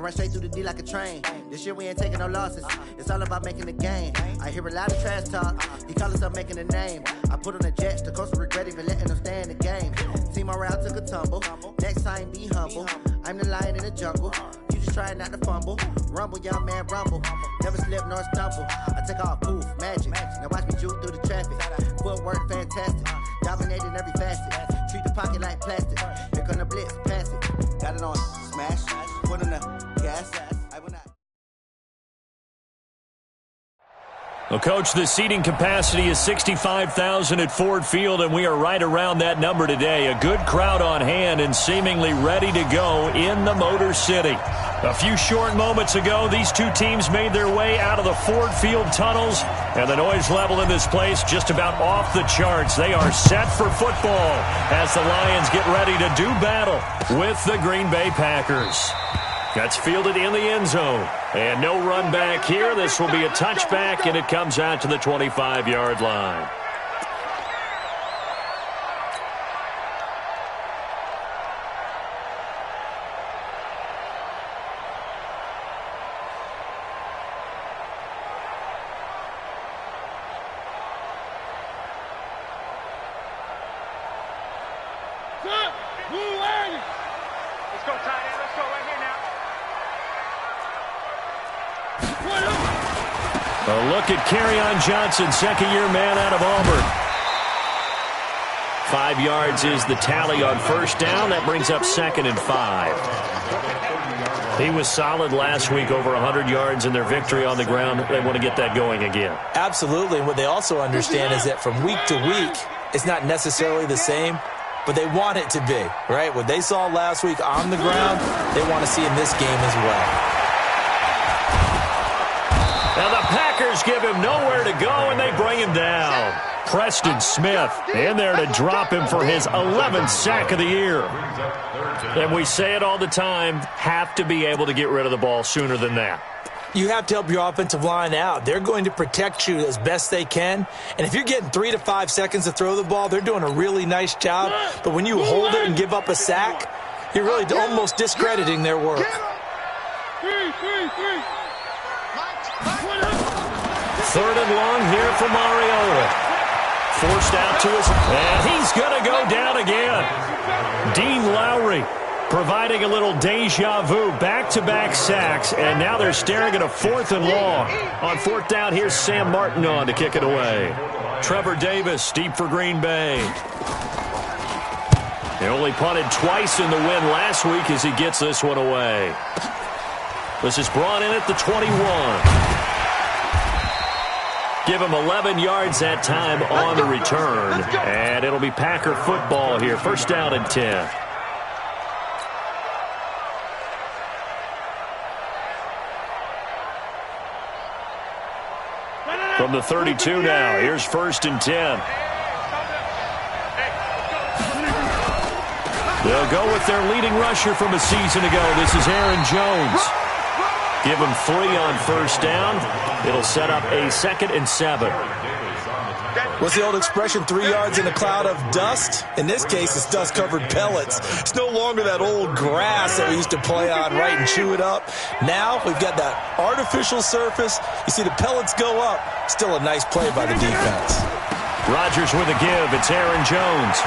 run straight through the D like a train. This year we ain't taking no losses. It's all about making the game. I hear a lot of trash talk. He call himself making a name. I put on the Jets. The coach regret even letting them stay in the game. Team morale took a tumble. Next time, be humble. I'm the lion in the jungle. You just trying not to fumble. Rumble, young man, rumble. Never slip nor stumble. I take off, poof, magic. Now watch me juke through the traffic. Footwork, fantastic. Dominating every facet. Treat the pocket like plastic. Here come the blitz, pass it. Got it on, smash. Put on the gas. I will not. Well, Coach, the seating capacity is 65,000 at Ford Field, and we are right around that number today. A good crowd on hand and seemingly ready to go in the Motor City. A few short moments ago, these two teams made their way out of the Ford Field tunnels, and the noise level in this place just about off the charts. They are set for football as the Lions get ready to do battle with the Green Bay Packers. That's fielded in the end zone. And no run back here. This will be a touchback, and it comes out to the 25-yard line. Let's go, tight end. Let's go right here now. A look at Kerryon Johnson, second-year man out of Auburn. 5 yards is the tally on first down. That brings up 2nd and 5. He was solid last week, over 100 yards in their victory on the ground. They want to get that going again. Absolutely. And what they also understand is that from week to week, it's not necessarily the same, but they want it to be, right? What they saw last week on the ground, they want to see in this game as well. Now the Packers give him nowhere to go, and they bring him down. Preston Smith in there to drop him for his 11th sack of the year. And we say it all the time, have to be able to get rid of the ball sooner than that. You have to help your offensive line out. They're going to protect you as best they can. And if you're getting 3 to 5 seconds to throw the ball, they're doing a really nice job. But when you hold it and give up a sack, you're really almost discrediting their work. 3rd and long here for Mariota. Forced out to his, and he's going to go down again. Dean Lowry providing a little deja vu, back-to-back sacks, and now they're staring at a 4th and long. On 4th down, here's Sam Martin on to kick it away. Trevor Davis, deep for Green Bay. He only punted twice in the win last week as he gets this one away. This is brought in at the 21. Give him 11 yards that time on the return. And it'll be Packer football here. 1st down and 10. From the 32 now, here's 1st and 10. They'll go with their leading rusher from a season ago. This is Aaron Jones. Give him 3 on 1st down. It'll set up a 2nd and 7. What's the old expression, 3 yards in a cloud of dust? In this case, it's dust-covered pellets. It's no longer that old grass that we used to play on, right, and chew it up. Now we've got that artificial surface. You see the pellets go up. Still a nice play by the defense. Rodgers with a give. It's Aaron Jones.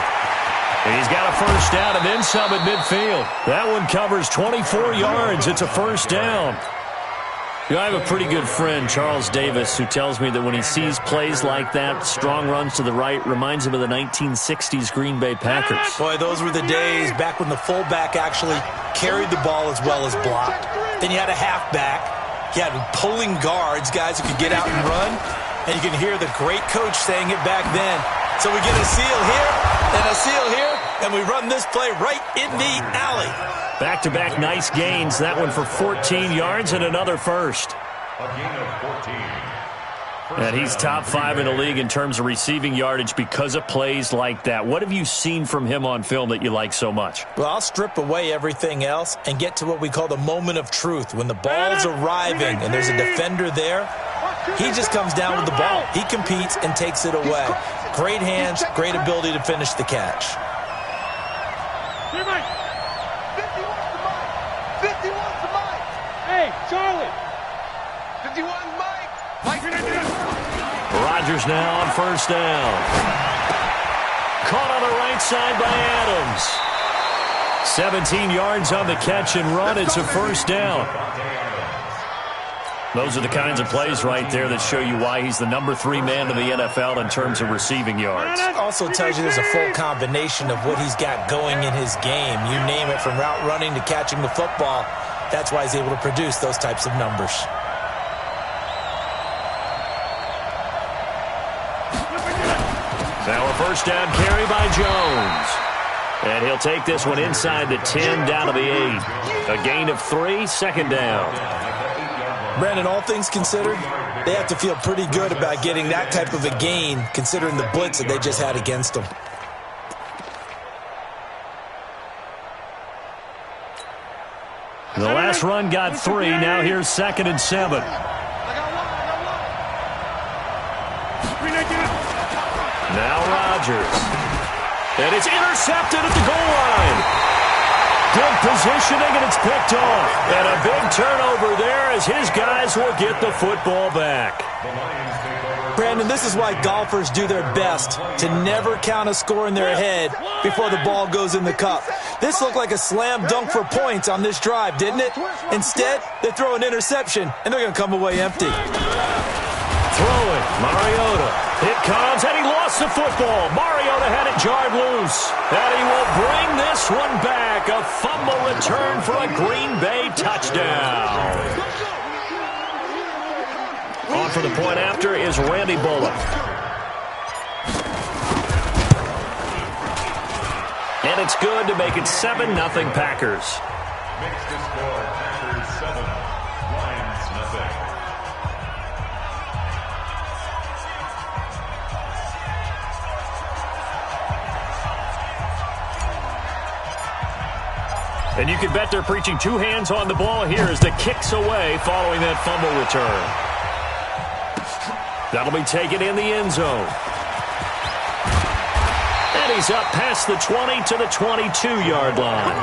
And he's got a 1st down and then some at midfield. That one covers 24 yards. It's a 1st down. You know, I have a pretty good friend, Charles Davis, who tells me that when he sees plays like that, strong runs to the right, reminds him of the 1960s Green Bay Packers. Boy, those were the days back when the fullback actually carried the ball as well as blocked. Then you had a halfback. You had pulling guards, guys who could get out and run. And you can hear the great coach saying it back then. So we get a seal here and a seal here, and we run this play right in the alley. Back-to-back nice gains. That one for 14 yards and another 1st. A gain of 14. And he's top 5 in the league in terms of receiving yardage because of plays like that. What have you seen from him on film that you like so much? Well, I'll strip away everything else and get to what we call the moment of truth. When the ball's arriving and there's a defender there, he just comes down with the ball. He competes and takes it away. Great hands, great ability to finish the catch. 50 wants the mic. Rodgers now on first down. Caught on the right side by Adams. 17 yards on the catch and run. It's a first down. Those are the kinds of plays right there that show you why he's the number 3 man in the NFL in terms of receiving yards. Also tells you there's a full combination of what he's got going in his game. You name it, from route running to catching the football. That's why he's able to produce those types of numbers. Now a first down carry by Jones. And he'll take this one inside the 10, down to the 8. A gain of 3, second down. Brandon, all things considered, they have to feel pretty good about getting that type of a gain, considering the blitz that they just had against them. The last run got 3. Now here's 2nd and 7. Now Rodgers. And it's intercepted at the goal line. Good positioning, and it's picked off. And a big turnover there as his guys will get the football back. Brandon, this is why golfers do their best to never count a score in their head before the ball goes in the cup. This looked like a slam dunk for points on this drive, didn't it? Instead, they throw an interception, and they're going to come away empty. Throwing, Mariota. It comes, and he lost the football. Mariota had it jarred loose. And he will bring this one back. A fumble return for a Green Bay touchdown. On for the point after is Randy Bullock. And it's good to make it 7-0 Packers. Makes the score Packers 7, Lions nothing. And you can bet they're preaching 2 hands on the ball here as the kick's away following that fumble return. That'll be taken in the end zone. And he's up past the 20 to the 22-yard line.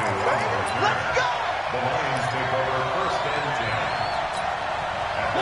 The Lions take over first and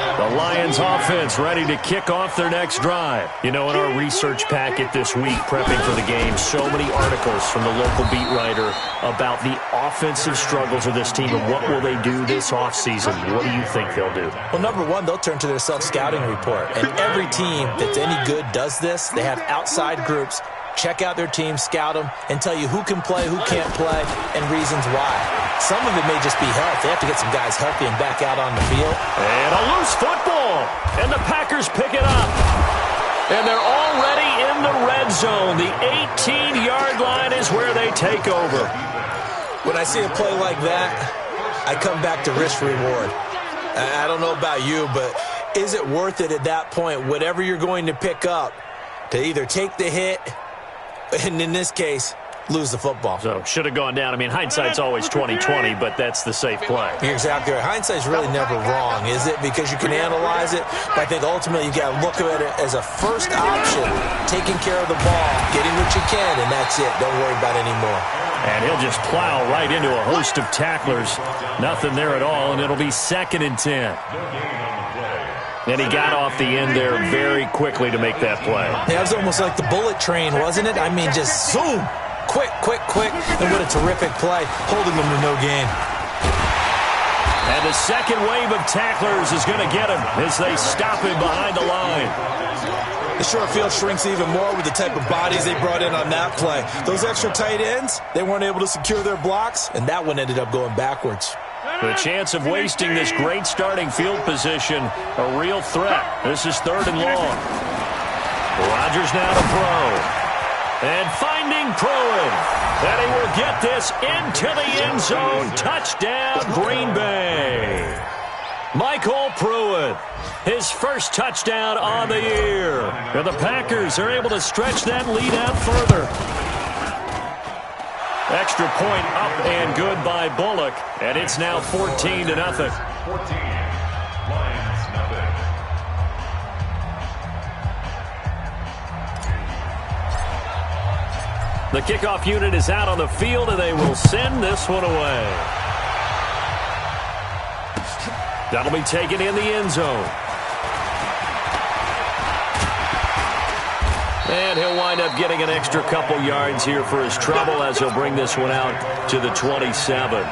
10. The Lions offense ready to kick off their next drive. You know, in our research packet this week, prepping for the game, so many articles from the local beat writer about the offensive struggles of this team and what will they do this offseason. What do you think they'll do? Well, number one, they'll turn to their self-scouting report. And every team that's any good does this. They have outside groups. Check out their team, scout them, and tell you who can play, who can't play, and reasons why. Some of it may just be health. They have to get some guys healthy and back out on the field. And a loose football. And the Packers pick it up. And they're already in the red zone. The 18-yard line is where they take over. When I see a play like that, I come back to risk-reward. I don't know about you, but is it worth it at that point, whatever you're going to pick up, to either take the hit, and in this case, lose the football? So, should have gone down. I mean, hindsight's always 20/20, but that's the safe play. You're exactly right. Hindsight's really never wrong, is it? Because you can analyze it, but I think ultimately you got to look at it as a first option, taking care of the ball, getting what you can, and that's it. Don't worry about it anymore. And he'll just plow right into a host of tacklers. Nothing there at all, and it'll be 2nd and 10. And he got off the end there very quickly to make that play. Yeah, it was almost like the bullet train, wasn't it? I mean, just zoom. Quick, quick, quick. And what a terrific play, holding them to no gain. And the second wave of tacklers is going to get him as they stop him behind the line. The short field shrinks even more with the type of bodies they brought in on that play. Those extra tight ends, they weren't able to secure their blocks, and that one ended up going backwards. The chance of wasting this great starting field position, a real threat. This is 3rd and long. Rodgers now to throw. And finding Pruitt. And he will get this into the end zone. Touchdown, Green Bay. Michael Pruitt, his first touchdown on the year. And the Packers are able to stretch that lead out further. Extra point up and good by Bullock. And it's now 14-0. 14, Lions nothing. The kickoff unit is out on the field, and they will send this one away. That'll be taken in the end zone. And he'll wind up getting an extra couple yards here for his trouble as he'll bring this one out to the 27.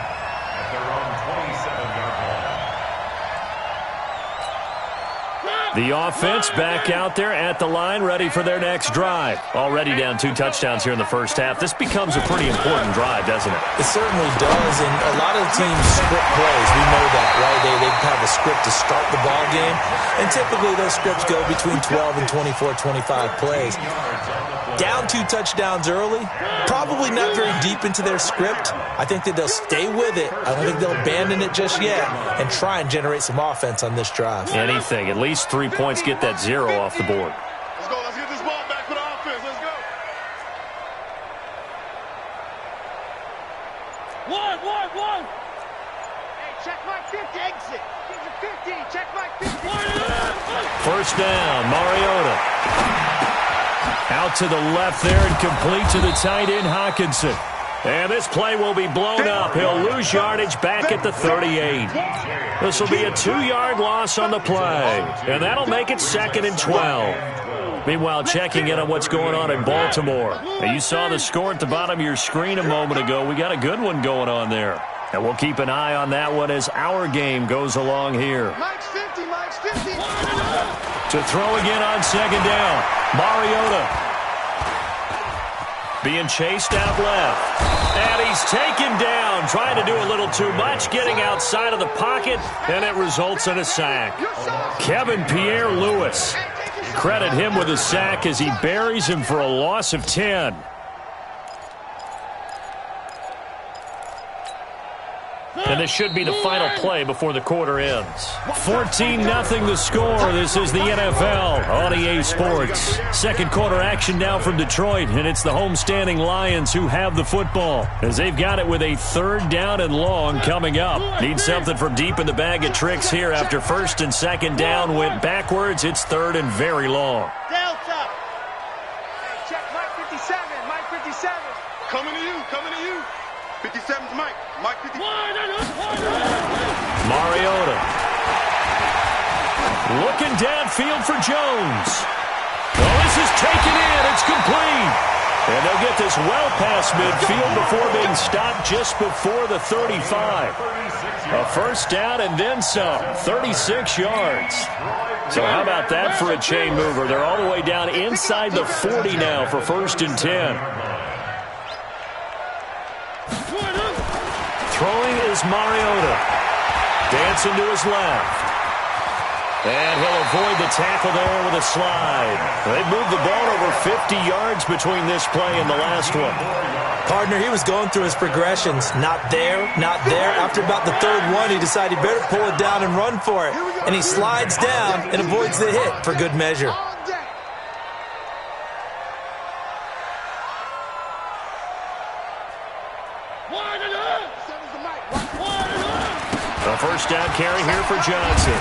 The offense back out there at the line, ready for their next drive. Already down 2 touchdowns here in the first half. This becomes a pretty important drive, doesn't it? It certainly does, and a lot of teams script plays. We know that, right? They have a script to start the ball game, and typically those scripts go between 12 and 24, 25 plays. Down 2 touchdowns early, probably not very deep into their script. I think that they'll stay with it. I don't think they'll abandon it just yet and try and generate some offense on this drive. Anything. At least 3 points, get that 0 off the board. Let's go. Let's get this ball back for the offense. Let's go. One. Hey, check my 50 exit. Here's a 50. Check my 50. First down, Mariota. Out to the left there and complete to the tight end, Hawkinson. And this play will be blown up. He'll lose yardage back at the 38. This will be a 2-yard loss on the play. And that'll make it 2nd and 12. Meanwhile, checking in on what's going on in Baltimore. Now, you saw the score at the bottom of your screen a moment ago. We got a good one going on there. And we'll keep an eye on that one as our game goes along here. Mike's 50. To throw again on 2nd down. Mariota. Being chased out left. And he's taken down. Trying to do a little too much. Getting outside of the pocket. And it results in a sack. Kevin Pierre-Louis. Credit him with a sack as he buries him for a loss of 10. And this should be the final play before the quarter ends. 14-0 the score. This is the NFL on EA Sports. Second quarter action now from Detroit, and it's the homestanding Lions who have the football as they've got it with a 3rd down and long coming up. Need something from deep in the bag of tricks here after 1st and 2nd down went backwards. It's 3rd and very long. Delta. Hey, check Mike 57. Mike 57. Coming to you. 57's Mike. Mike 57. Mariota. Looking downfield for Jones. Oh, this is taken in. It's complete. And they'll get this well past midfield before being stopped just before the 35. A first down and then some. 36 yards. So how about that for a chain mover? They're all the way down inside the 40 now for 1st and 10. Throwing is Mariota. Dancing to his left. And he'll avoid the tackle there with a slide. They moved the ball over 50 yards between this play and the last one. Partner, he was going through his progressions. Not there. After about the 3rd one, he decided he better pull it down and run for it. And he slides down and avoids the hit for good measure. A first down carry here for Johnson.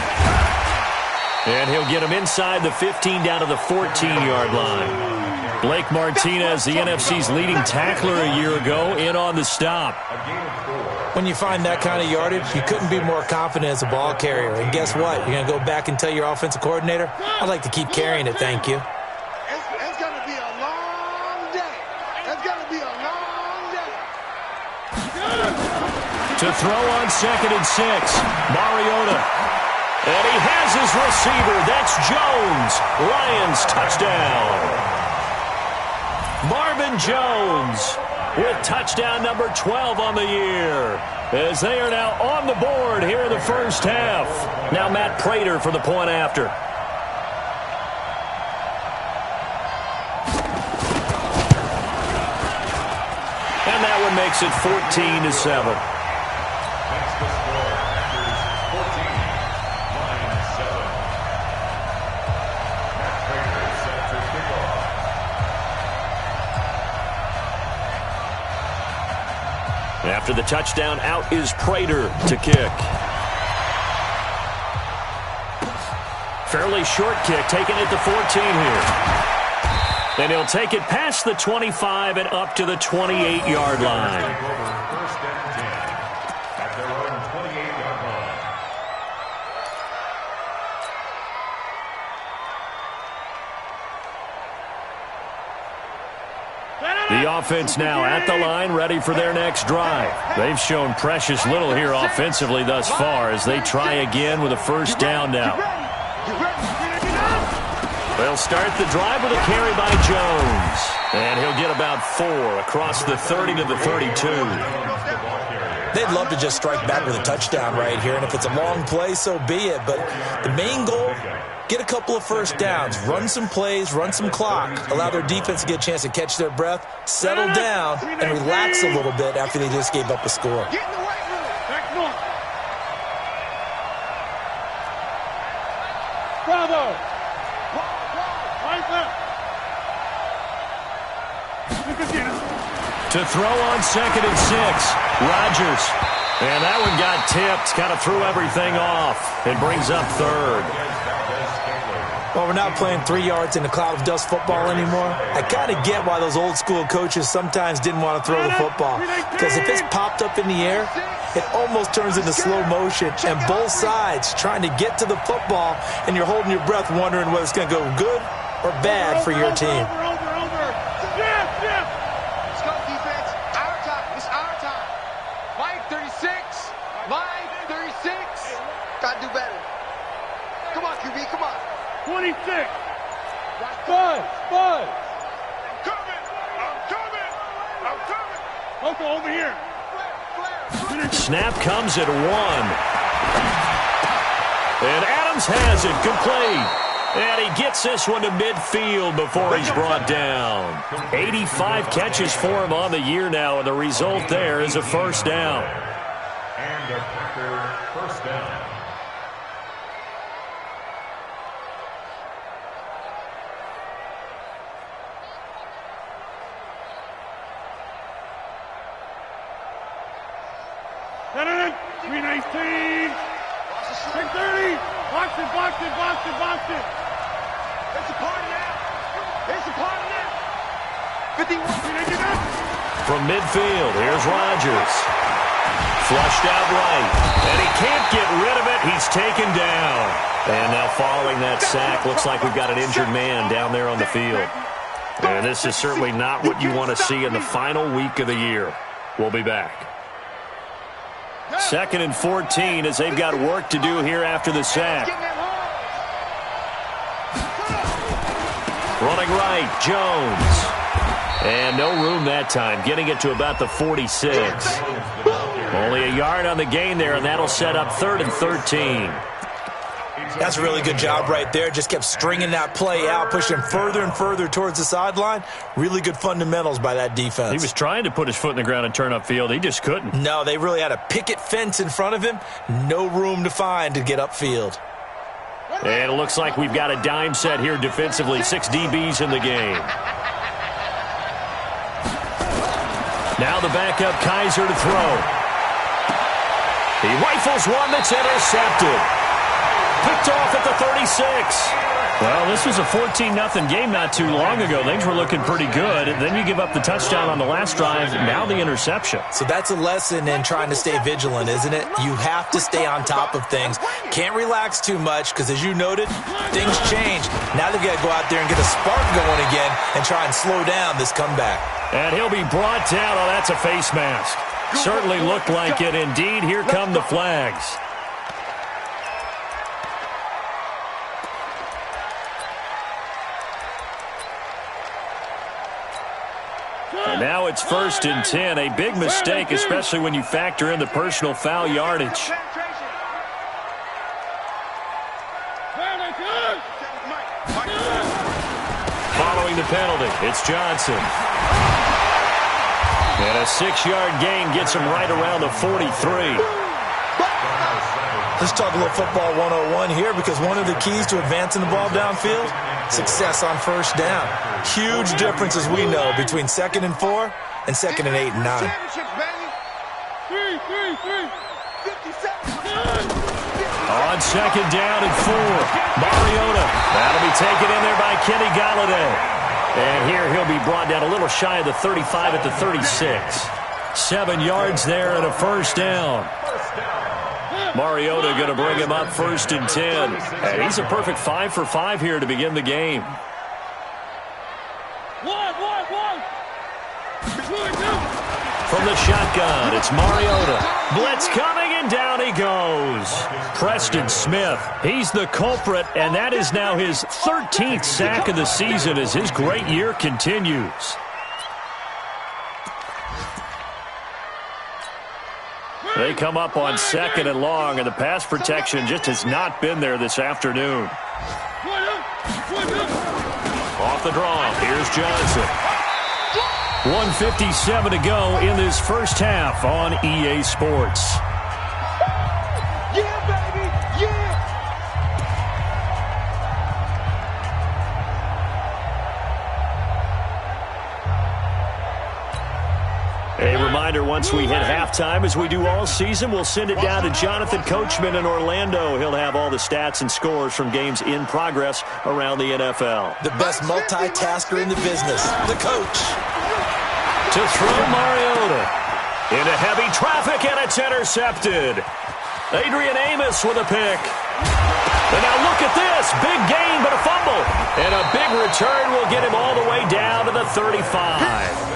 And he'll get him inside the 15 down to the 14-yard line. Blake Martinez, the NFC's leading tackler a year ago, in on the stop. When you find that kind of yardage, you couldn't be more confident as a ball carrier. And guess what? You're going to go back and tell your offensive coordinator, I'd like to keep carrying it, thank you. It's going to be a long day. It's going to be a long day. To throw on 2nd and 6, Mariota. And he has his receiver. That's Jones. Lions touchdown. Marvin Jones with touchdown number 12 on the year, as they are now on the board here in the first half. Now Matt Prater for the point after. And that one makes it 14-7. After the touchdown, out is Prater to kick. Fairly short kick, taken at the 14 here. And he'll take it past the 25 and up to the 28-yard line. The offense now at the line, ready for their next drive. They've shown precious little here offensively thus far as they try again with a first down now. They'll start the drive with a carry by Jones. And he'll get about 4 across the 30 to the 32. They'd love to just strike back with a touchdown right here, and if it's a long play, so be it. But the main goal, get a couple of first downs, run some plays, run some clock, allow their defense to get a chance to catch their breath, settle down, and relax a little bit after they just gave up a score. Get in the right room. Bravo. Right left. To throw on 2nd and 6, Rodgers. And that one got tipped, kind of threw everything off. It brings up 3rd. Well, we're not playing 3 yards in a cloud of dust football anymore. I kind of get why those old school coaches sometimes didn't want to throw the football. Because if it's popped up in the air, it almost turns into slow motion. And both sides trying to get to the football, and you're holding your breath wondering whether it's going to go good or bad for your team. Let's go, defense. Our time. It's our time. Mike, 36. Mike, 36. Got to do better. Come on, QB. Come on. 26. Bud. I'm coming. Okay, over here. Snap comes at 1. And Adams has it, complete. And he gets this one to midfield before he's brought down. 85 catches for him on the year now, and the result there is a first down. And a Packer first down. $319. 630. Box it. It's a party now. 51. From midfield, here's Rodgers. Flushed out right. And he can't get rid of it. He's taken down. And now following that sack, looks like we've got an injured man down there on the field. And this is certainly not what you want to see in the final week of the year. We'll be back. 2nd and 14 as they've got work to do here after the sack. Running right, Jones. And no room that time, getting it to about the 46. Only a yard on the gain there, and that'll set up 3rd and 13. That's a really good job right there. Just kept stringing that play out, pushing him further and further towards the sideline. Really good fundamentals by that defense. He was trying to put his foot in the ground and turn upfield. He just couldn't. No, they really had a picket fence in front of him. No room to find to get upfield. And it looks like we've got a dime set here defensively. 6 DBs in the game. Now the backup Kaiser to throw. He rifles one that's intercepted. Picked off at the 36. Well, this was a 14-0 game not too long ago. Things were looking pretty good. Then you give up the touchdown on the last drive. Now the interception. So that's a lesson in trying to stay vigilant, isn't it? You have to stay on top of things. Can't relax too much because, as you noted, things change. Now they've got to go out there and get a spark going again and try and slow down this comeback. And he'll be brought down. Oh, that's a face mask. Certainly looked like it. Indeed, here come the flags. And now it's 1st and 10. A big mistake, especially when you factor in the personal foul yardage. Following the penalty, it's Johnson. And a 6-yard gain gets him right around the 43. Let's talk a little football 101 here, because one of the keys to advancing the ball downfield, success on first down. Huge difference, as we know, between 2nd and 4 and 2nd and 8 and 9. On 2nd down and 4, Mariota. That'll be taken in there by Kenny Golladay. And here he'll be brought down a little shy of the 35 at the 36. 7 yards there and a first down. Mariota going to bring him up 1st and 10. And he's a perfect 5 for 5 here to begin the game. From the shotgun, it's Mariota. Blitz coming, and down he goes. Preston Smith, he's the culprit, and that is now his 13th sack of the season as his great year continues. They come up on 2nd and long, and the pass protection just has not been there this afternoon. Off the draw, here's Johnson. 1:57 to go in this first half on EA Sports. Yeah, baby, yeah! A reminder, once we hit halftime, as we do all season, we'll send it down to Jonathan Coachman in Orlando. He'll have all the stats and scores from games in progress around the NFL. The best multitasker in the business, the coach. To throw Mariota into heavy traffic, and it's intercepted. Adrian Amos with a pick. And now look at this. Big gain, but a fumble. And a big return will get him all the way down to the 35.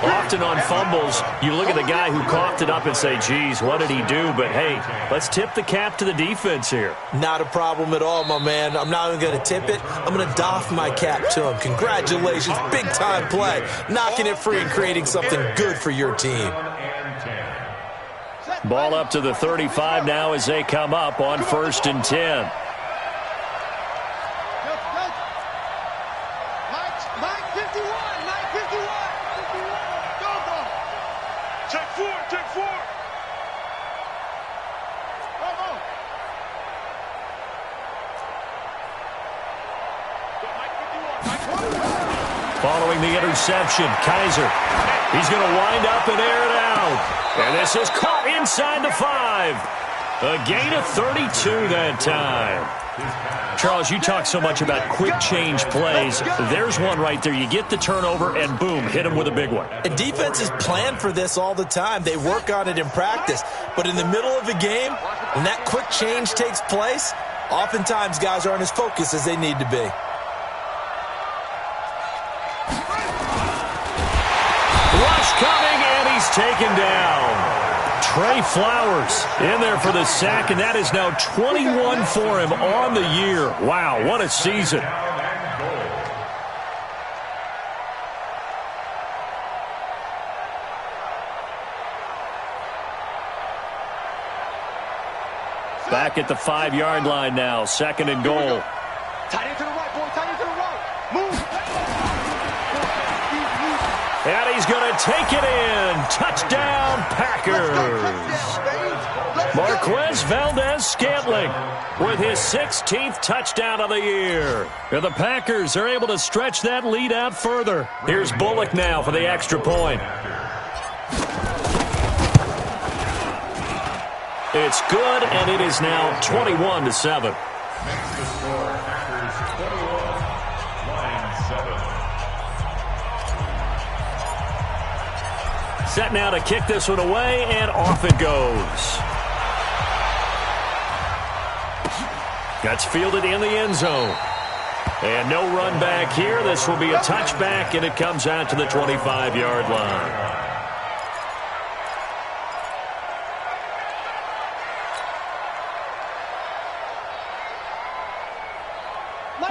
Often on fumbles, you look at the guy who coughed it up and say, geez, what did he do? But, hey, let's tip the cap to the defense here. Not a problem at all, my man. I'm not even going to tip it. I'm going to doff my cap to him. Congratulations. Big-time play. Knocking it free and creating something good for your team. Ball up to the 35 now as they come up on 1st and 10. Following the interception, Kaiser. He's going to wind up and air it out. And this is caught inside the 5. A gain of 32 that time. Charles, you talk so much about quick change plays. There's one right there. You get the turnover, and boom, hit him with a big one. And defenses plan for this all the time. They work on it in practice. But in the middle of a game, when that quick change takes place, oftentimes guys aren't as focused as they need to be. Rush coming, and he's taken down. Trey Flowers in there for the sack, and that is now 21 for him on the year. Wow, what a season. Back at the 5-yard line now, 2nd and goal. Tight end to the right, boy, tight end to the right. Move. And he's going to take it in. Touchdown, Packers. Marquez Valdez-Scantling with his 16th touchdown of the year. And the Packers are able to stretch that lead out further. Here's Bullock now for the extra point. It's good, and it is now 21-7. Makes the score Packers 21, Lions 7. Set now to kick this one away, and off it goes. That's fielded in the end zone. And no run back here. This will be a touchback, and it comes out to the 25-yard line.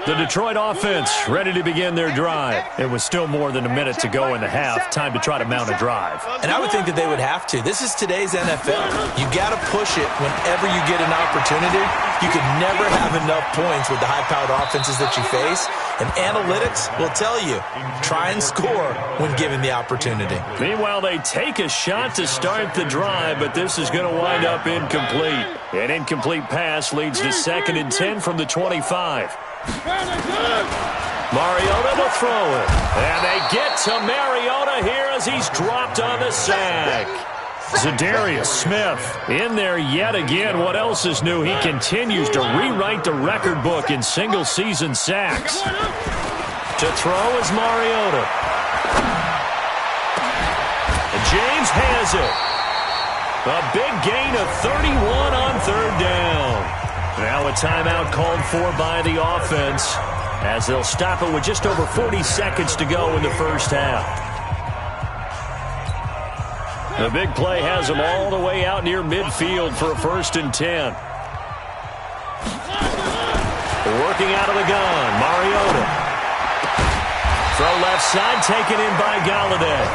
The Detroit offense ready to begin their drive. It was still more than a minute to go in the half. Time to try to mount a drive. And I would think that they would have to. This is today's NFL. You got to push it whenever you get an opportunity. You can never have enough points with the high-powered offenses that you face. And analytics will tell you, try and score when given the opportunity. Meanwhile, they take a shot to start the drive, but this is going to wind up incomplete. An incomplete pass leads to 2nd and 10 from the 25. Mariota to throw it. And they get to Mariota here as he's dropped on the sack. Zadarius Smith in there yet again. What else is new? He continues to rewrite the record book in single-season sacks. To throw is Mariota. And James has it. A big gain of 31 on 3rd down. Now a timeout called for by the offense as they'll stop it with just over 40 seconds to go in the first half. The big play has him all the way out near midfield for a 1st and 10. Working out of the gun, Mariota. Throw left side, taken in by Galladay.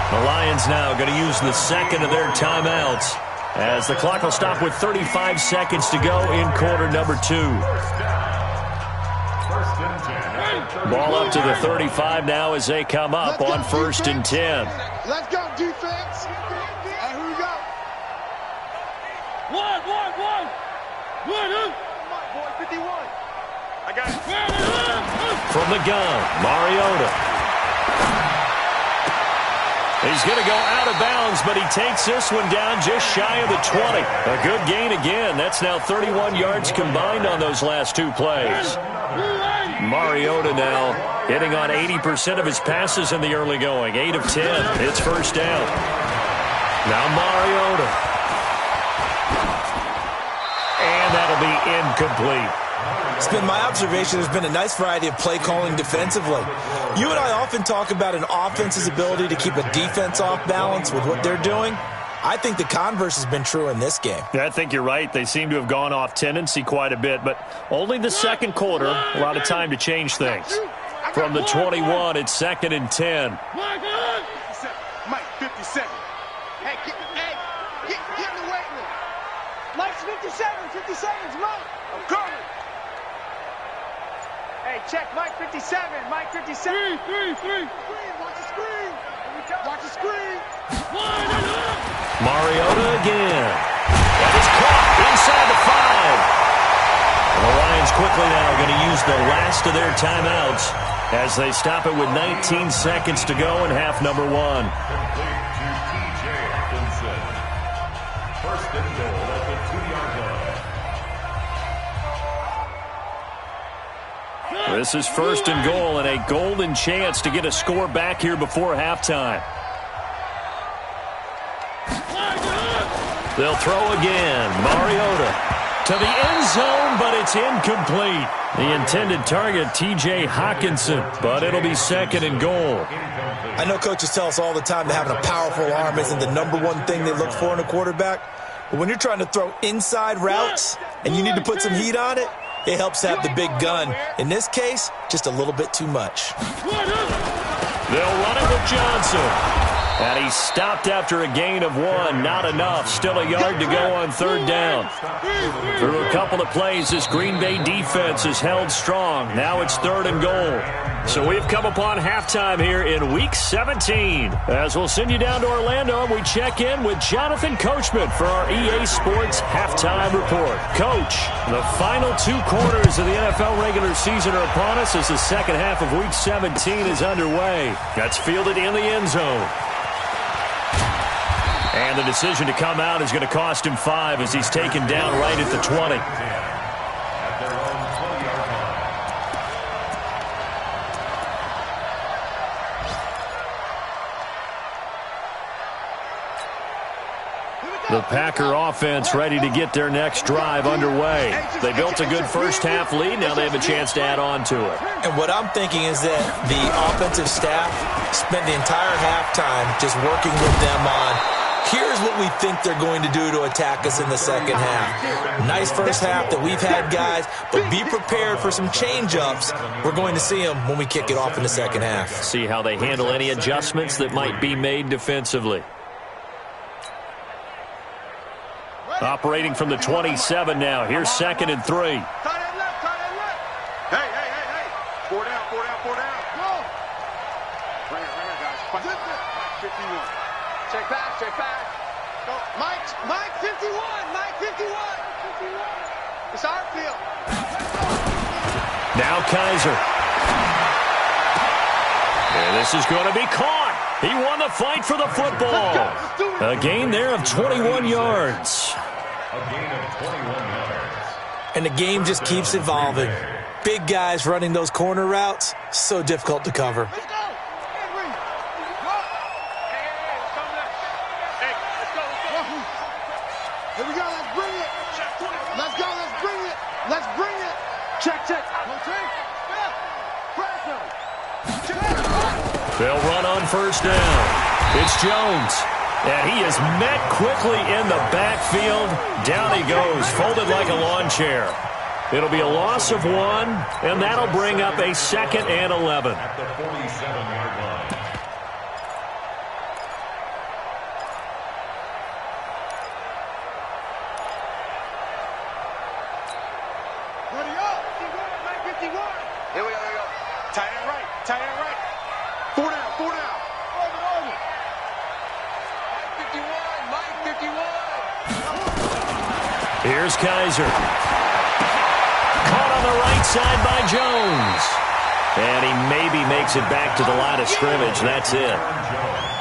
The Lions now going to use the second of their timeouts as the clock will stop with 35 seconds to go in quarter number 2. Ball up to the 35 now as they come up on 1st and 10. Let's go, defense. Hey, here we go. One. Come on, boy, 51. I got it. From the gun, Mariota. He's going to go out of bounds, but he takes this one down just shy of the 20. A good gain again. That's now 31 yards combined on those last 2 plays. Mariota now hitting on 80% of his passes in the early going. 8 of 10. It's 1st down. Now Mariota. And that'll be incomplete. It's been my observation there's been a nice variety of play calling defensively. You and I often talk about an offense's ability to keep a defense off balance with what they're doing. I think the converse has been true in this game. Yeah, I think you're right. They seem to have gone off tendency quite a bit, but only the second quarter, a lot of time to change things. From the 21, it's 2nd and 10. Mike, 57. Hey, get in the weight room. Mike's 57. 57's Mike. I'm coming. Hey, check Mike 57. Mike 57. Three. Watch the screen. Watch the screen. Mariota again. That is caught inside the 5. And the Lions quickly now going to use the last of their timeouts as they stop it with 19 seconds to go in half number 1. Complete to TJ Hawkinson. 1st and goal at the 2-yard line. This is 1st and goal and a golden chance to get a score back here before halftime. They'll throw again. Mariota to the end zone, but it's incomplete. The intended target, TJ Hawkinson, but it'll be 2nd and goal. I know coaches tell us all the time that having a powerful arm isn't the number one thing they look for in a quarterback. But when you're trying to throw inside routes and you need to put some heat on it, it helps to have the big gun. In this case, just a little bit too much. They'll run it with Johnson. And he stopped after a gain of 1. Not enough. Still a yard to go on 3rd down. Through a couple of plays, this Green Bay defense is held strong. Now it's 3rd and goal. So we've come upon halftime here in Week 17. As we'll send you down to Orlando, we check in with Jonathan Coachman for our EA Sports Halftime Report. Coach, the final 2 quarters of the NFL regular season are upon us as the second half of Week 17 is underway. That's fielded in the end zone. And the decision to come out is going to cost him 5 as he's taken down right at the 20. The Packer offense ready to get their next drive underway. They built a good first half lead. Now they have a chance to add on to it. And what I'm thinking is that the offensive staff spent the entire halftime just working with them on, here's what we think they're going to do to attack us in the second half. Nice first half that we've had, guys, but be prepared for some change-ups. We're going to see them when we kick it off in the second half. See how they handle any adjustments that might be made defensively. Operating from the 27 now. Here's 2nd and 3. Hey. 4 down. Go. Right here, guys. 51. Check back. Go. Mike 51. It's our field. Now Kaiser. And this is going to be caught. He won the fight for the football. A gain there of 21 yards. A gain of 21 yards. And the game just keeps evolving. Big guys running those corner routes, so difficult to cover. Let's go. Henry. Go. Hey, let's go. Here we go. Let's bring it. Let's bring it. Check. They'll run on first down. It's Jones. And he is met quickly in the backfield. Down he goes, folded like a lawn chair. It'll be a loss of 1, and that'll bring up a 2nd and 11. At the 47-yard line. Here we go, here we go. Tight end right, tight end right. 4 down, 4 down. Over. Mike 51. Here's Kaiser. Caught on the right side by Jones. And he maybe makes it back to the line of scrimmage. That's it.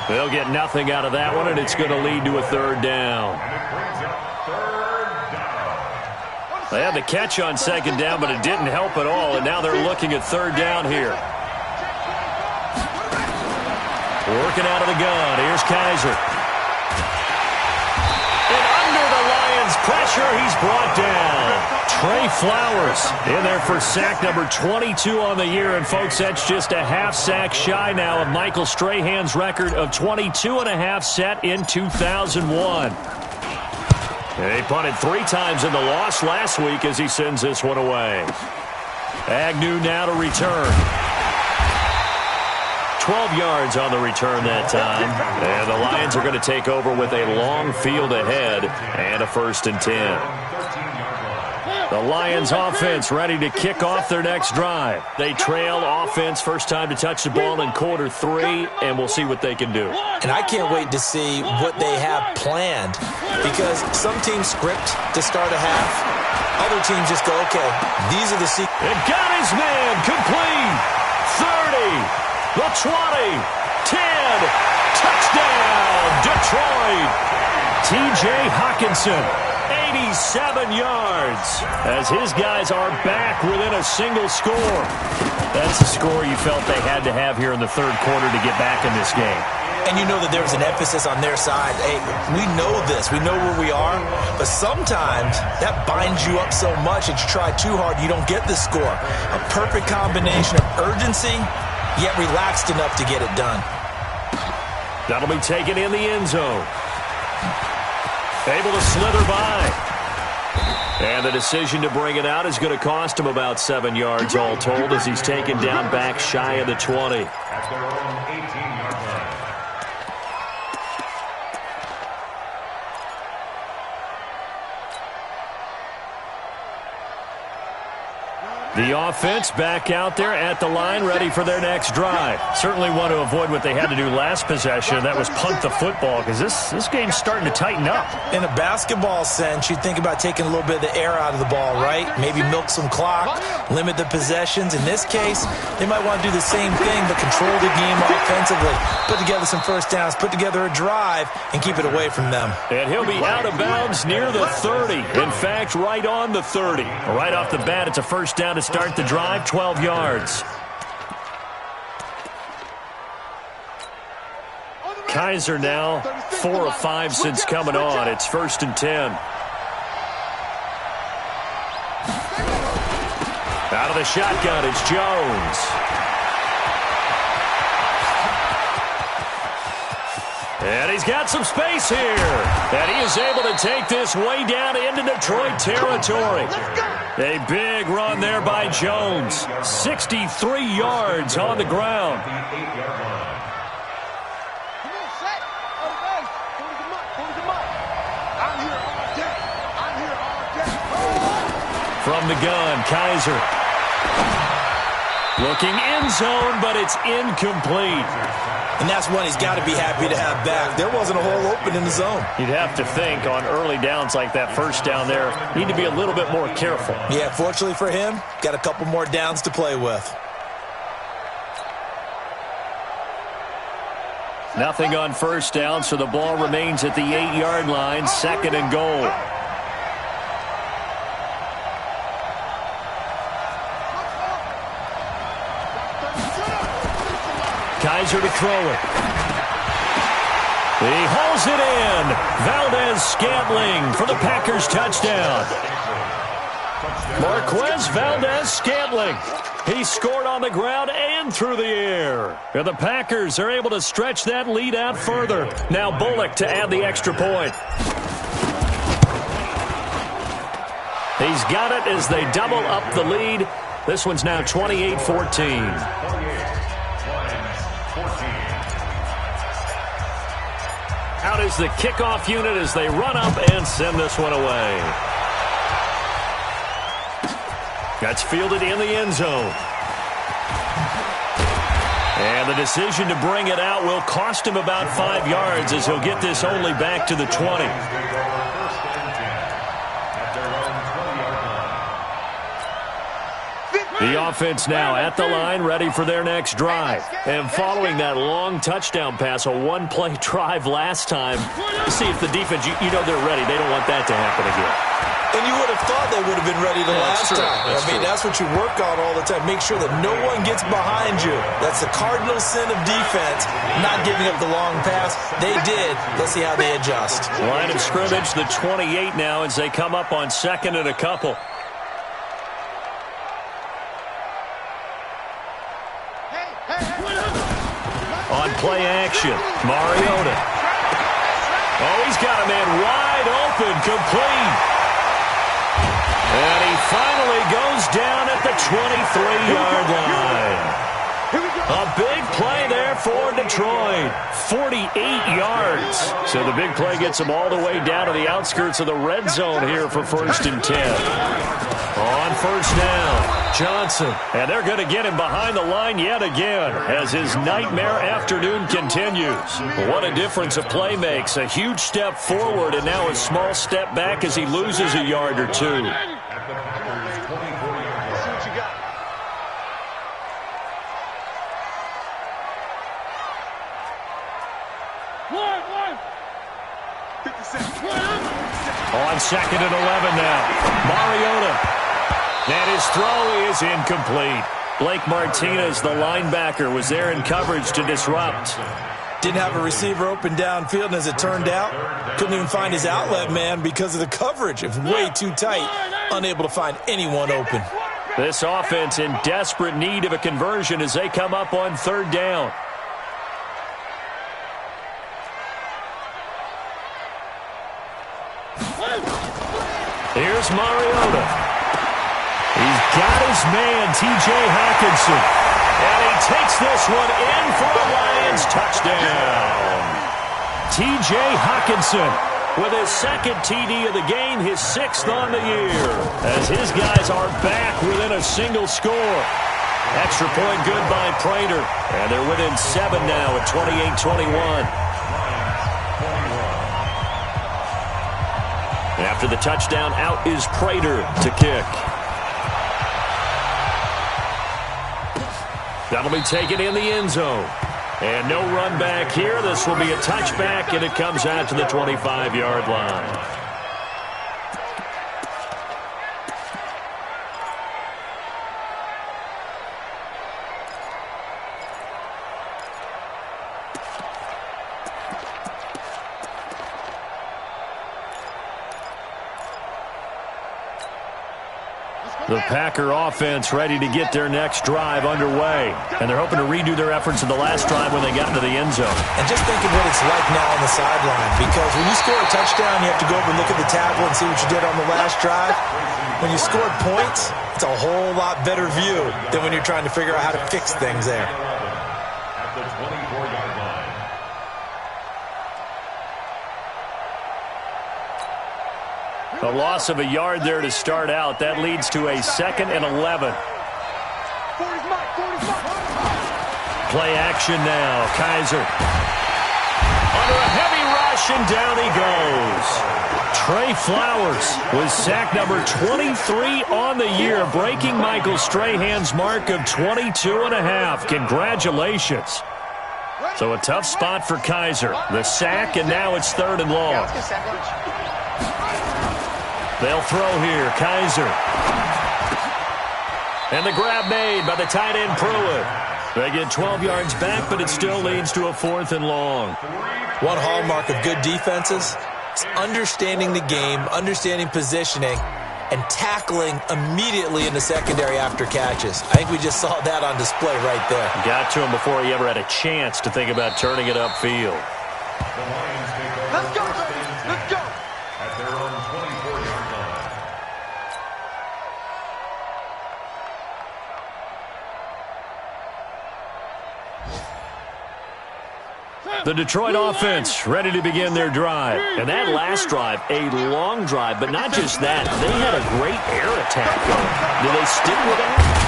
They'll get nothing out of that one, and it's going to lead to a 3rd down. They had the catch on 2nd down, but it didn't help at all, and now they're looking at 3rd down here. Working out of the gun. Here's Kaiser. And under the Lions' pressure, he's brought down. Trey Flowers in there for sack number 22 on the year. And, folks, that's just a half sack shy now of Michael Strahan's record of 22.5 set in 2001. He punted 3 times in the loss last week as he sends this one away. Agnew now to return. 12 yards on the return that time. And the Lions are going to take over with a long field ahead and a 1st and 10. The Lions offense ready to kick off their next drive. They trail offense, first time to touch the ball in quarter 3, and we'll see what they can do. And I can't wait to see what they have planned, because some teams script to start a half. Other teams just go, okay, these are the sequences. And got his man complete. 30, the 20, 10, touchdown, Detroit. T.J. Hockenson. 87 yards as his guys are back within a single score. That's the score you felt they had to have here in the 3rd quarter to get back in this game. And you know that there's an emphasis on their side. Hey, we know this. We know where we are. But sometimes that binds you up so much that you try too hard, you don't get the score. A perfect combination of urgency, yet relaxed enough to get it done. That'll be taken in the end zone. Able to slither by. And the decision to bring it out is going to cost him about 7 yards all told as he's taken down back shy of the 20. At their own 18-yard line. The offense back out there at the line, ready for their next drive. Certainly want to avoid what they had to do last possession. That was punt the football, because this game's starting to tighten up. In a basketball sense, you think about taking a little bit of the air out of the ball, right? Maybe milk some clock, limit the possessions. In this case, they might want to do the same thing, but control the game offensively. Put together some first downs, put together a drive, and keep it away from them. And he'll be out of bounds near the 30. In fact, right on the 30. Right off the bat, it's a first down to start the drive, 12 yards. Kaiser now 4 of 5 since coming on. It's 1st and 10. Out of the shotgun, it's Jones. And he's got some space here. And he is able to take this way down into Detroit territory. A big run there by Jones. 63 yards on the ground. From the gun, Kaiser. Looking end zone, but it's incomplete. And that's one he's got to be happy to have back. There wasn't a hole open in the zone. You'd have to think on early downs like that first down there, need to be a little bit more careful. Yeah, fortunately for him, got a couple more downs to play with. Nothing on first down, so the ball remains at the 8-yard line, 2nd and goal. Kaiser to throw it. He hauls it in. Valdez-Scantling for the Packers touchdown. Marquez Valdez-Scantling. He scored on the ground and through the air. And the Packers are able to stretch that lead out further. Now Bullock to add the extra point. He's got it as they double up the lead. This one's now 28-14. Out is the kickoff unit as they run up and send this one away. That's fielded in the end zone. And the decision to bring it out will cost him about 5 yards as he'll get this only back to the 20. The offense now at the line, ready for their next drive. And following that long touchdown pass, a one-play drive last time, see if the defense, you know they're ready. They don't want that to happen again. And you would have thought they would have been ready the last time. That's what you work on all the time. Make sure that no one gets behind you. That's the cardinal sin of defense, not giving up the long pass. They did. Let's see how they adjust. Line of scrimmage, the 28 now as they come up on second and a couple. On play action, Mariota. Oh, he's got a man wide open, complete. And he finally goes down at the 23-yard line. A big play there for Detroit. 48 yards. So the big play gets them all the way down to the outskirts of the red zone here for 1st and 10. On first down, Johnson. And they're going to get him behind the line yet again as his nightmare afternoon continues. What a difference a play makes. A huge step forward and now a small step back as he loses a yard or two. On second and 11 now, Mariota. And his throw is incomplete. Blake Martinez, the linebacker, was there in coverage to disrupt. Didn't have a receiver open downfield, and as it turned out, couldn't even find his outlet man because of the coverage. It was way too tight, unable to find anyone open. This offense in desperate need of a conversion as they come up on third down. Here's Mariota. He's got his man, T.J. Hockenson. And he takes this one in for a Lions touchdown. T.J. Hockenson with his second TD of the game, his 6th on the year. As his guys are back within a single score. Extra point good by Prater. And they're within 7 now at 28-21. After the touchdown, out is Prater to kick. That'll be taken in the end zone. And no run back here. This will be a touchback, and it comes out to the 25-yard line. The Packer offense ready to get their next drive underway. And they're hoping to redo their efforts in the last drive when they got into the end zone. And just think of what it's like now on the sideline. Because when you score a touchdown, you have to go over and look at the tablet and see what you did on the last drive. When you scored points, it's a whole lot better view than when you're trying to figure out how to fix things there. At the 24-yard line. A loss of a yard there to start out. That leads to a 2nd and 11. Play action now. Kaiser. Under a heavy rush, and down he goes. Trey Flowers was sack number 23 on the year, breaking Michael Strahan's mark of 22.5. Congratulations. So a tough spot for Kaiser. The sack, and now it's 3rd and long. They'll throw here. Kaiser. And the grab made by the tight end Pruitt. They get 12 yards back, but it still leads to a 4th and long. One hallmark of good defenses is understanding the game, understanding positioning, and tackling immediately in the secondary after catches. I think we just saw that on display right there. Got to him before he ever had a chance to think about turning it upfield. Let's go, baby. Let's go. At their own 24-yard line. The Detroit offense ready to begin their drive. And that last drive, a long drive, but not just that. They had a great air attack going. Do they stick with that?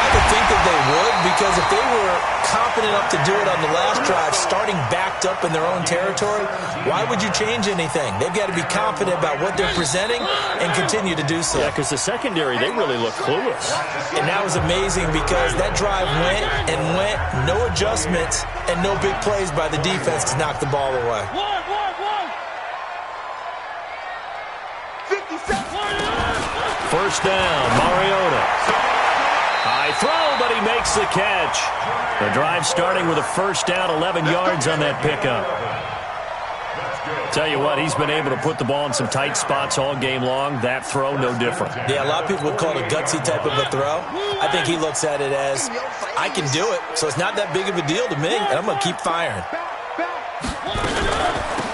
I would think that they would, because if they were confident enough to do it on the last drive, starting backed up in their own territory, why would you change anything? They've got to be confident about what they're presenting and continue to do so. Yeah, because the secondary, they really look clueless. And that was amazing because that drive went and went, no adjustments, and no big plays by the defense to knock the ball away. 50 seconds. First down, Mariota. High throw, but he makes the catch. The drive starting with a first down, 11 yards on that pickup. Tell you what, he's been able to put the ball in some tight spots all game long. That throw, no different. Yeah, a lot of people would call it a gutsy type of a throw. I think he looks at it as, I can do it, so it's not that big of a deal to me, and I'm going to keep firing.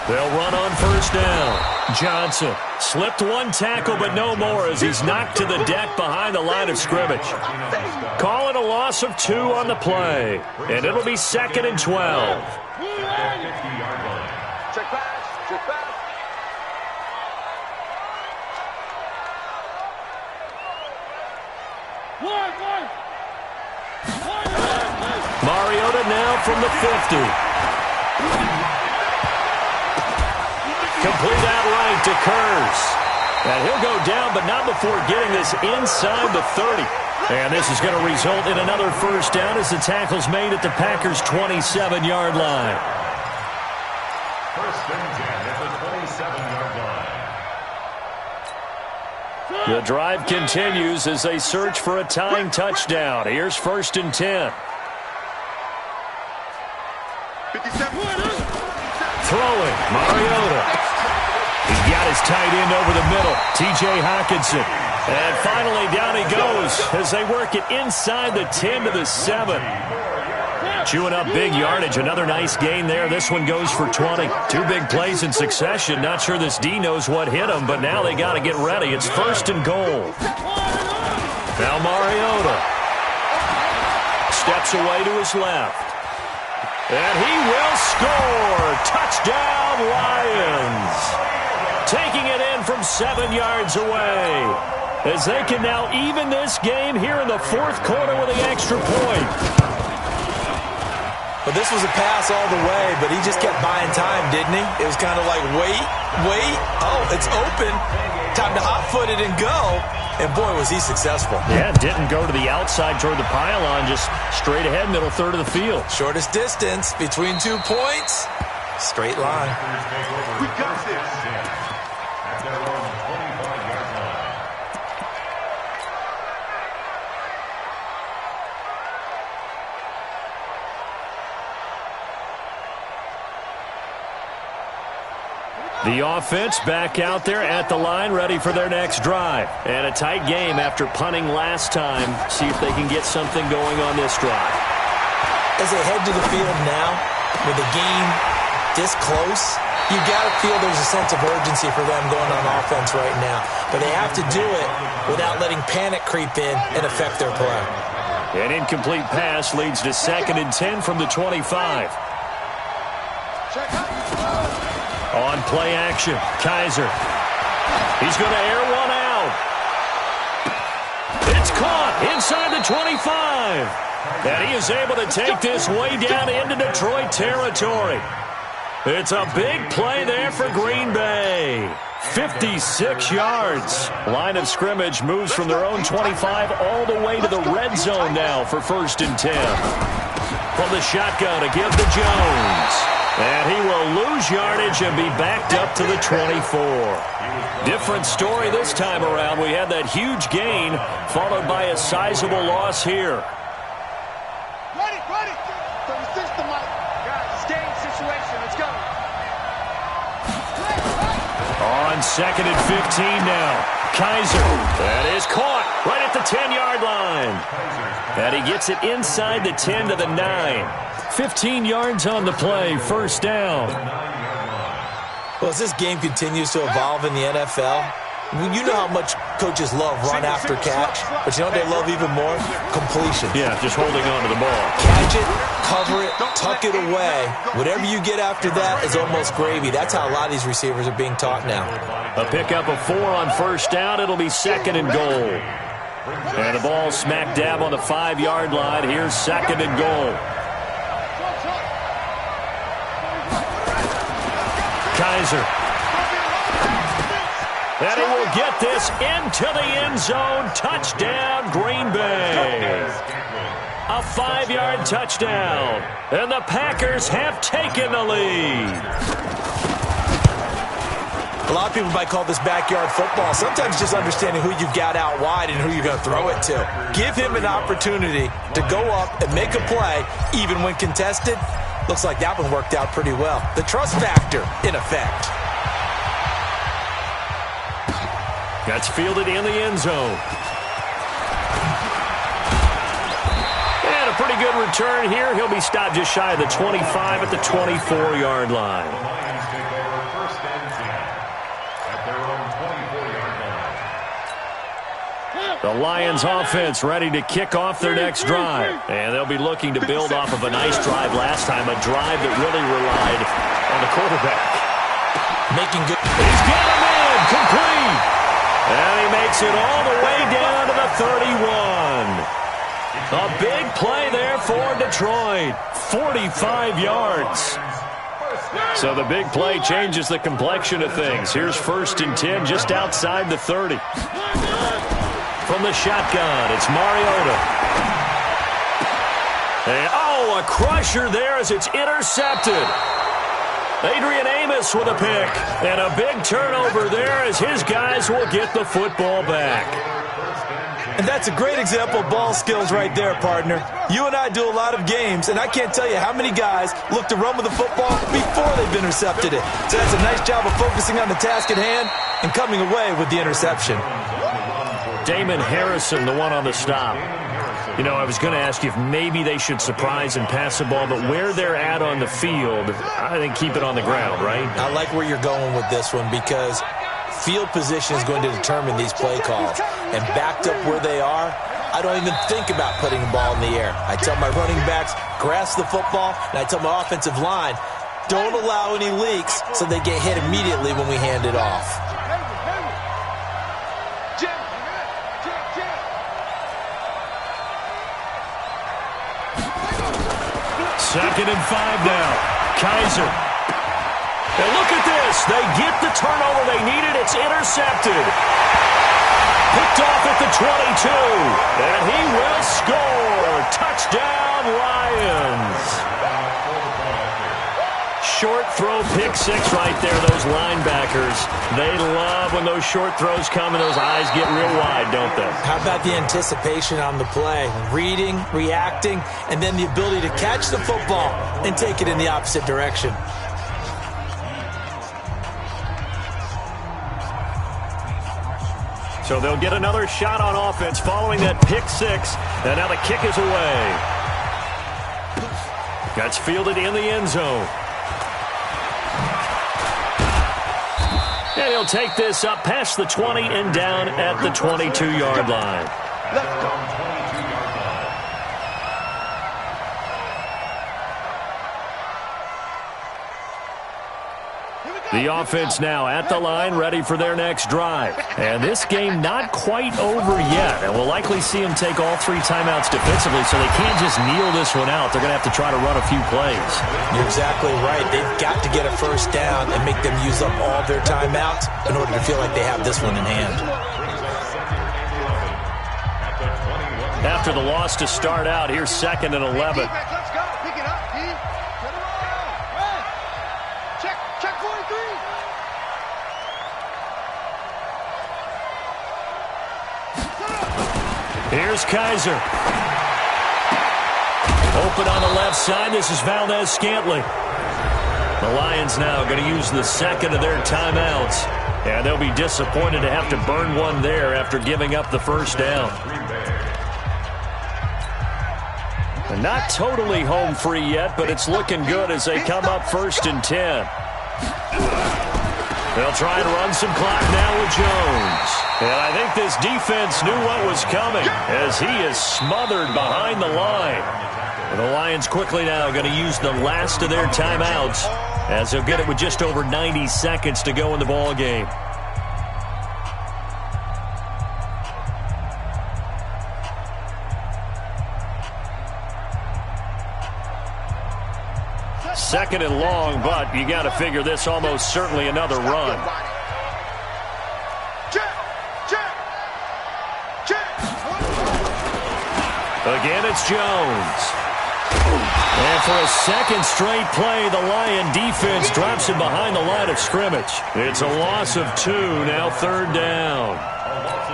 They'll run on first down. Johnson slipped one tackle, but no more as he's knocked to the deck behind the line of scrimmage. Call it a loss of 2 on the play, and it'll be 2nd and 12. Check pass. Check pass. Mariota now from the 50. Complete out right to Kurz. And he'll go down, but not before getting this inside the 30. And this is going to result in another first down as the tackle's made at the Packers' 27-yard line. First and 10 at the 27-yard line. The drive continues as they search for a tying touchdown. Here's first and 10. 57. Throwing, Mariota. He's got his tight end over the middle, T.J. Hockenson. And finally down he goes as they work it inside the 10 to the 7. Chewing up big yardage. Another nice gain there. This one goes for 20. 2 big plays in succession. Not sure this D knows what hit him, but now they got to get ready. It's first and goal. Now Mariota steps away to his left. And he will score. Touchdown, Lions. Taking it in from 7 yards away. As they can now even this game here in the 4th quarter with an extra point. But this was a pass all the way, but he just kept buying time, didn't he? It was kind of like, wait. Oh, it's open. Time to hot-foot it and go. And, boy, was he successful. Yeah, didn't go to the outside toward the pylon, just straight ahead, middle third of the field. Shortest distance between 2 points. Straight line. We got this. At their own 25-yard line. The offense back out there at the line, ready for their next drive. And a tight game after punting last time. See if they can get something going on this drive. As they head to the field now, with the game this close, you got to feel there's a sense of urgency for them going on offense right now. But they have to do it without letting panic creep in and affect their play. An incomplete pass leads to 2nd and 10 from the 25. On play action, Kaiser. He's going to air one out. It's caught inside the 25. And he is able to take this way down into Detroit territory. It's a big play there for Green Bay. 56 yards. Line of scrimmage moves from their own 25 all the way to the red zone now for 1st and 10. From the shotgun to give to Jones. And he will lose yardage and be backed up to the 24. Different story this time around. We had that huge gain followed by a sizable loss here. Ready. 36 to Mike. Guys, it's game situation. Let's go. On 2nd and 15 now. Kaiser. That is caught right at the 10-yard line. And he gets it inside the 10 to the 9. 15 yards on the play. First down. Well, as this game continues to evolve in the NFL, you know how much coaches love run after catch, but you know what they love even more? Completion. Yeah, just holding on to the ball. Catch it, cover it, tuck it away. Whatever you get after that is almost gravy. That's how a lot of these receivers are being taught now. A pickup of 4 on first down. It'll be 2nd and goal. And the ball smack dab on the 5-yard line. Here's 2nd and goal. Kaiser. And he will get this into the end zone. Touchdown, Green Bay. A 5-yard touchdown. And the Packers have taken the lead. A lot of people might call this backyard football. Sometimes just understanding who you've got out wide and who you're going to throw it to. Give him an opportunity to go up and make a play, even when contested. Looks like that one worked out pretty well. The trust factor in effect. That's fielded in the end zone. And a pretty good return here. He'll be stopped just shy of the 25 at the 24-yard line. The Lions offense ready to kick off their next drive. And they'll be looking to build off of a nice drive last time, a drive that really relied on the quarterback. Making good. He's got him in, complete. And he makes it all the way down to the 31. A big play there for Detroit. 45 yards. So the big play changes the complexion of things. Here's 1st and 10 just outside the 30. From the shotgun, it's Mariota. And, a crusher there as it's intercepted. Adrian Amos with a pick. And a big turnover there as his guys will get the football back. And that's a great example of ball skills right there, partner. You and I do a lot of games, and I can't tell you how many guys look to run with the football before they've intercepted it. So that's a nice job of focusing on the task at hand and coming away with the interception. Damon Harrison, the one on the stop. You know, I was going to ask you if maybe they should surprise and pass the ball, but where they're at on the field, I think keep it on the ground, right? I like where you're going with this one because field position is going to determine these play calls. And backed up where they are, I don't even think about putting the ball in the air. I tell my running backs, grasp the football, and I tell my offensive line, don't allow any leaks so they get hit immediately when we hand it off. 2nd and 5 now. Kaiser. And look at this. They get the turnover they needed. It's intercepted. Picked off at the 22. And he will score. Touchdown, Lions. Short throw, pick 6 right there. Those linebackers, they love when those short throws come and those eyes get real wide, don't they? How about the anticipation on the play? Reading, reacting, and then the ability to catch the football and take it in the opposite direction. So they'll get another shot on offense following that pick 6. And now the kick is away. That's fielded in the end zone. And he'll take this up past the 20 and down at the 22-yard line. The offense now at the line, ready for their next drive. And this game not quite over yet. And we'll likely see them take all 3 timeouts defensively, so they can't just kneel this one out. They're going to have to try to run a few plays. You're exactly right. They've got to get a first down and make them use up all their timeouts in order to feel like they have this one in hand. After the loss to start out, here's 2nd and 11. Here's Kaiser. Open on the left side. This is Valdez Scantling. The Lions now going to use the 2nd of their timeouts. And they'll be disappointed to have to burn one there after giving up the first down. And not totally home free yet, but it's looking good as they come up 1st and 10. They'll try and run some clock now with Jones. And I think this defense knew what was coming as he is smothered behind the line. And the Lions quickly now going to use the last of their timeouts as they'll get it with just over 90 seconds to go in the ball game. Second and long, but you got to figure this almost certainly another run. Again, it's Jones. And for a second straight play, the Lion defense drops him behind the line of scrimmage. It's a loss of 2, now 3rd down.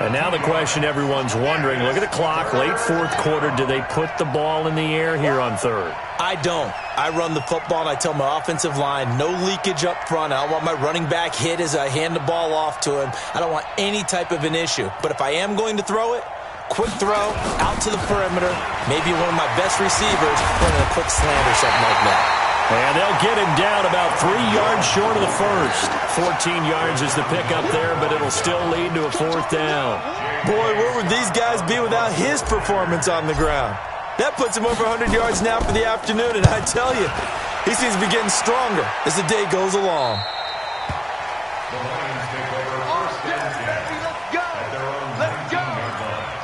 And now the question everyone's wondering, look at the clock, late 4th quarter, do they put the ball in the air here on 3rd? I don't. I run the football, and I tell my offensive line, no leakage up front. I don't want my running back hit as I hand the ball off to him. I don't want any type of an issue. But if I am going to throw it, quick throw, out to the perimeter, maybe one of my best receivers running a quick slant or something like that. And they'll get him down about 3 yards short of the first. 14 yards is the pickup there, but it'll still lead to a 4th down. Boy, where would these guys be without his performance on the ground? That puts him over 100 yards now for the afternoon, and I tell you, he seems to be getting stronger as the day goes along. The Lions take over 1st and 10 at their own 19-yard line.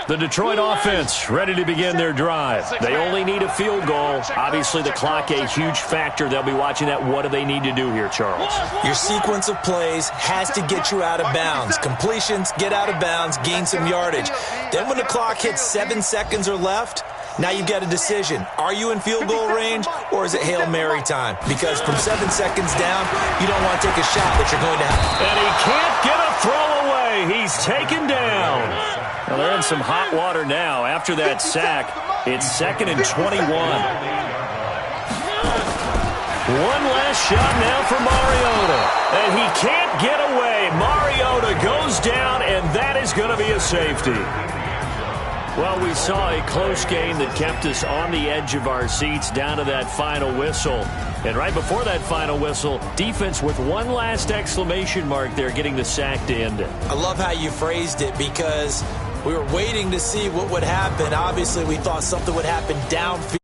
The Detroit offense ready to begin their drive. They only need a field goal. Obviously, the clock a huge factor. They'll be watching that. What do they need to do here, Charles? Your sequence of plays has to get you out of bounds. Completions, get out of bounds, gain some yardage. Then when the clock hits 7 seconds or left, now you've got a decision. Are you in field goal range, or is it Hail Mary time? Because from 7 seconds down, you don't want to take a shot that you're going to have. And he can't get a throw away. He's taken down. Well, they're in some hot water now. After that sack, it's 2nd and 21. One last shot now for Mariota. And he can't get away. Mariota goes down, and that is going to be a safety. Well, we saw a close game that kept us on the edge of our seats down to that final whistle. And right before that final whistle, defense with one last exclamation mark there, getting the sack to end it. I love how you phrased it because we were waiting to see what would happen. Obviously, we thought something would happen downfield.